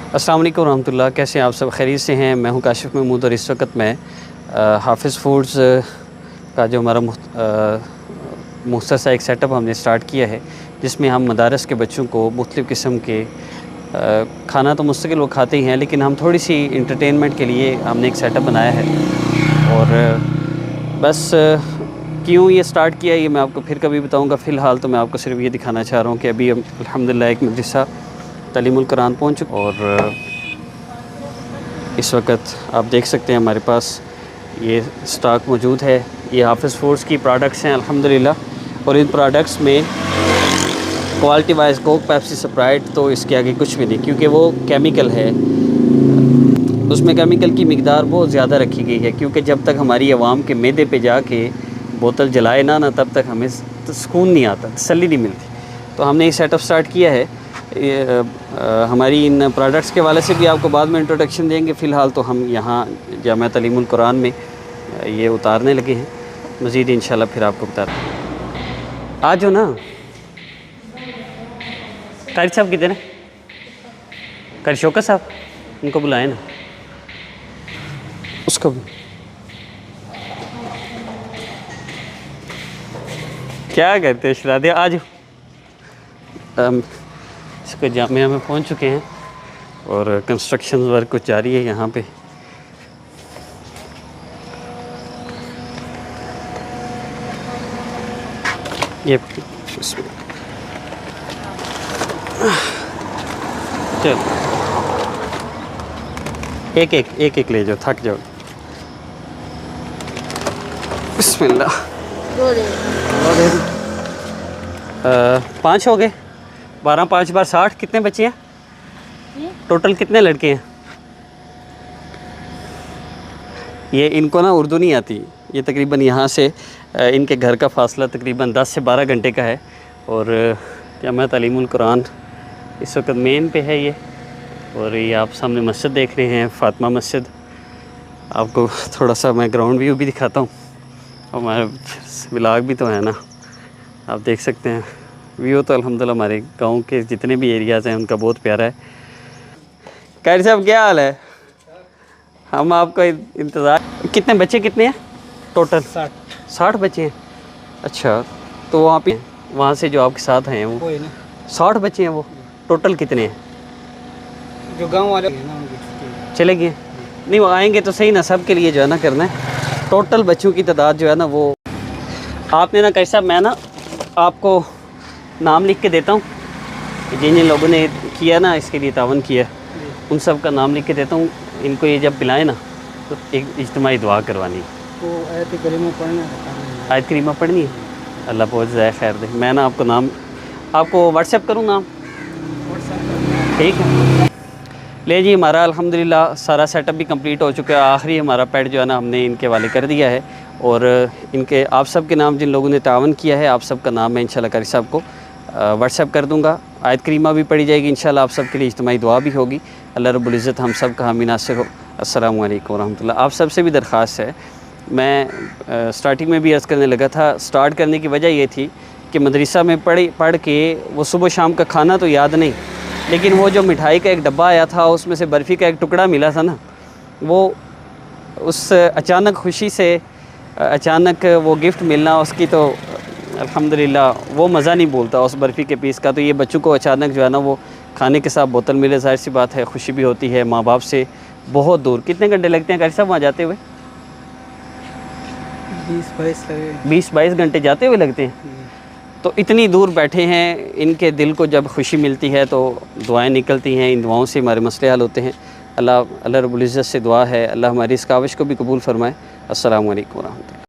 अस्सलाम वालेकुम रहमतुल्लाह। कैसे हैं आप सब? खैरियत से हैं? मैं हूं काशिफ़ महमूद और इस वक्त मैं हाफिज़ फूड्स का जो हमारा मुख्तसर एक सेटअप हमने स्टार्ट किया है, जिसमें हम मदारस के बच्चों को मुख्तलिफ़ किस्म के खाना तो मुस्तकिल वो खाते ही हैं, लेकिन हम थोड़ी सी इंटरटेनमेंट के लिए हमने एक सेटअप बनाया है। और बस क्यों ये स्टार्ट किया ये मैं आपको फिर कभी बताऊंगा। फ़िलहाल तो मैं आपको सिर्फ ये दिखाना चाह रहा हूँ कि अभी हम अल्हम्दुलिल्लाह एक मदरसा तालीमुल कुरान पहुँच चुका। और इस वक्त आप देख सकते हैं हमारे पास ये स्टॉक मौजूद है। ये हाफिज़ फूड्स की प्रोडक्ट्स हैं अल्हम्दुलिल्लाह। और इन प्रोडक्ट्स में quality wise Coke, Pepsi, Sprite तो इसके आगे कुछ भी नहीं, क्योंकि वो केमिकल है, उसमें केमिकल की मिकदार बहुत ज़्यादा रखी गई है। क्योंकि जब तक हमारी आवाम के मैदे पे जाके बोतल जलाए ना तब तक हमें सुकून नहीं आता, तसल्ली नहीं मिलती। तो हमने ये सेटअप स्टार्ट किया है। हमारी इन प्रोडक्ट्स के वाले से भी आपको बाद में इंट्रोडक्शन देंगे। फ़िलहाल तो हम यहाँ जामिया तालीमुल कुरान में ये उतारने लगे हैं। मज़ीद इंशाल्लाह फिर आपको बता रहे हैं। आज हो ना कारी साहब किधर हैं? कारी शौकत साहब, उनको बुलाएं ना, उसको भी। क्या करते हैं शरादे? आज इसको जामिया में पहुंच चुके हैं और कंस्ट्रक्शन वर्क कुछ जारी है यहाँ पे। ये चल एक ले जाओ, थक जाओ। बिस्मिल्लाह। 5 हो गए। 12 5 बार 60। कितने बच्चे हैं टोटल? कितने लड़के हैं? ये इनको ना उर्दू नहीं आती। ये तकरीबन यहाँ से इनके घर का फासला तकरीबन 10 से 12 घंटे का है। और जामिया तालीमुल कुरान इस वक्त मेन पे है ये। और ये आप सामने मस्जिद देख रहे हैं, फ़ातिमा मस्जिद। आपको थोड़ा सा मैं ग्राउंड व्यू भी दिखाता हूँ। हमारा व्लॉग भी तो है ना, आप देख सकते हैं। व्यू तो अल्हम्दुलिल्लाह हमारे गांव के जितने भी एरियाज़ हैं उनका बहुत प्यारा है। कारी साहब क्या हाल है? हम आपका इंतज़ार। कितने बच्चे कितने हैं टोटल? 60 बच्चे हैं। अच्छा, तो वहाँ से जो आपके साथ हैं वो 60 बच्चे हैं। वो टोटल कितने हैं? जो गांव वाले हैं ना उनकी चले गए नहीं, वो आएंगे तो सही ना, सब के लिए जो है ना करना है। टोटल बच्चों की तादाद जो है ना वो आपने ना कैसा, मैं ना आपको नाम लिख के देता हूँ जिन जिन लोगों ने किया ना, इसके लिए तावन किया, उन सब का नाम लिख के देता हूँ। इनको ये जब पिलाएं ना तो एक इज्तिमाई दुआ करवानी है। तो आयत करीमा पढ़ना है। आयत करीमा पढ़नी है। अल्लाह बहुत ज़्यादा खैर दे। मैं ना आपको नाम आपको व्हाट्सएप करूँ नाम, ठीक है? ले जी, हमारा अल्हम्दुलिल्लाह सारा सेटअप भी कंप्लीट हो चुका है। आखिरी हमारा पेड जो है ना हमने इनके वाले कर दिया है। और इनके आप सब के नाम, जिन लोगों ने तावन किया है, आप सब का नाम मैं इंशाल्लाह कारी साहब को व्हाट्सएप कर दूँगा। आयत करीमा भी पढ़ी जाएगी इंशाल्लाह। आप सब के लिए इज्तिमाई दुआ भी होगी। अल्लाह रब्बुल इज़्ज़त हम सब का हामी नासिर हो। अस्सलामु अलैकुम रहमतुल्लाह। आप सब से भी दरख्वास्त है, मैं स्टार्टिंग में भी अर्ज़ करने लगा था, स्टार्ट करने की वजह ये थी कि मदरसा में पढ़ के वो सुबह शाम का खाना तो याद नहीं, लेकिन वो जो मिठाई का एक डब्बा आया था, उसमें से बर्फ़ी का एक टुकड़ा मिला था ना, वो उस अचानक खुशी से अचानक वो गिफ्ट मिलना, उसकी तो अल्हम्दुलिल्लाह वो मज़ा नहीं भूलता उस बर्फ़ी के पीस का। तो ये बच्चों को अचानक जो है ना वो खाने के साथ बोतल मिले, ज़ाहिर सी बात है खुशी भी होती है। माँ बाप से बहुत दूर कितने घंटे लगते हैं कारी साहब वहाँ जाते हुए? 20-22 घंटे जाते हुए लगते हैं। तो इतनी दूर बैठे हैं, इनके दिल को जब खुशी मिलती है तो दुआएं निकलती हैं। इन दुआओं से हमारे मसले हल होते हैं। अल्लाह रब्बुल इज़्ज़त से दुआ है, अल्लाह हमारी इस काविश को भी कबूल फ़रमाए। अस्सलामु अलैकुम व रहमतुल्लाह।